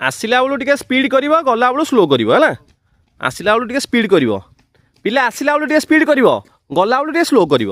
आसला बेलू टे स्पीड कर गला बेलू स्लो कर आसला बेलू टे स्पीड कर पिला आसला बेलू टे स्पीड कर गला बेलू टे स्लो कर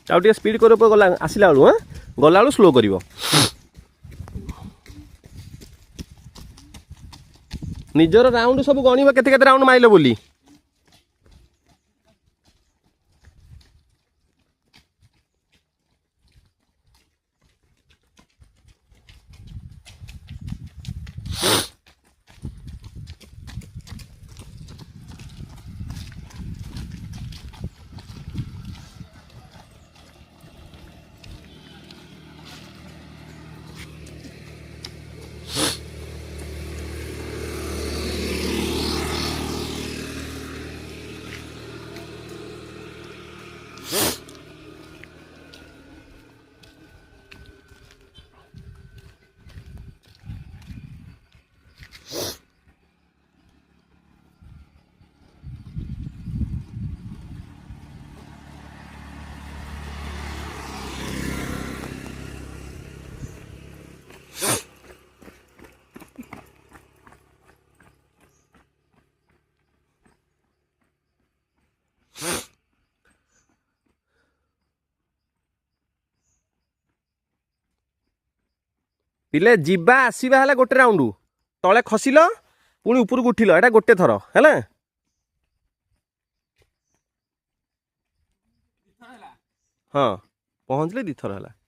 आउ स्पीड कर गला आसला बेलू गला बेलू स्लो कर निजर राउंड सब गणिब केते केते राउंड माइल बोली पिले जीवा आसवा है गोटे राउंड तले खसिल पुणी उपरକୁ उठिल एटा गोटे थर है हाँ पहुँचले दी थर है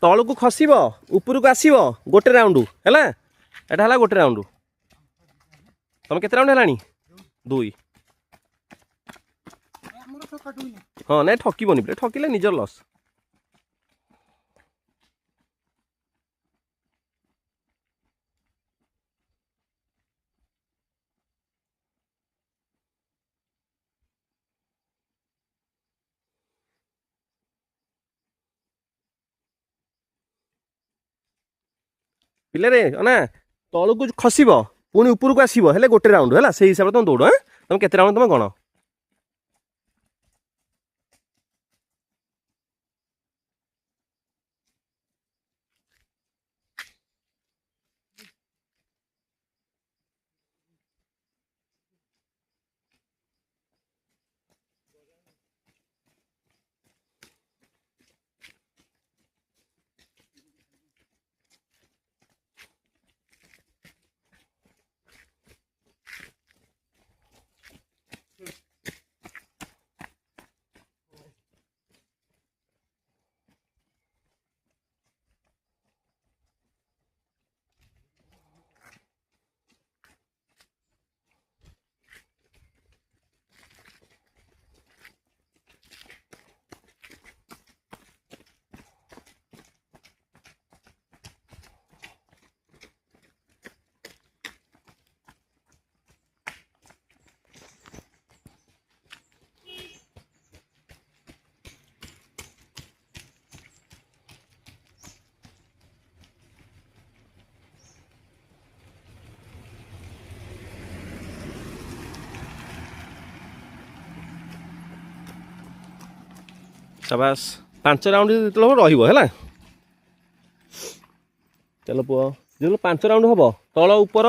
तल को खसब ऊपर को आसब गोटे राउंड है एटा गोटे राउंड तुम केते राउंड है दुई हाँ ना ठकबनी पे ठकिले निजर लस पिले रे ना तल को खसब पुणी ऊपर को आसब है गोटे राउंड है से हिसाब से तुम दौड़ तुम केते राउंड तुम गण शाबाश 5 राउंड रहा चलो पुआ जो 5 राउंड हम तल ऊपर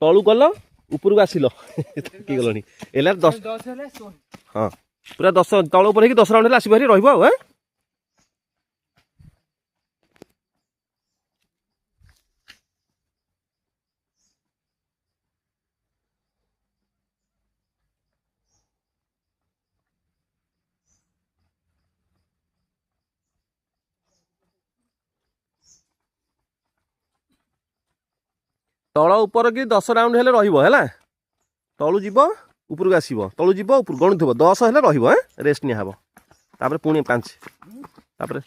तलू गल उपरକୁ ଆସିଲ କି ଗଲଣି ଏଲା 10 10 ହେଲେ 16 ହଁ ପୁରା 10 ତଳ ଉପରେ ହେଇକି 10 ରାଉଣ୍ଡ ହେଲେ ଆସିବ ହେରି ରହିବ ଆଉ ତଳ ଉପର କି 10 ରାଉଣ୍ଡ ହେଲେ ରହିବ ହେଲା ତଳୁ ଯିବ ଉପରକୁ ଆସିବ ତଳୁ ଯିବ ଉପରୁ ଗଣୁଥିବ 10 ହେଲେ ରହିବ ରେଷ୍ଟ ନିଆହବ ତାପରେ ପୁଣି 5 ତାପରେ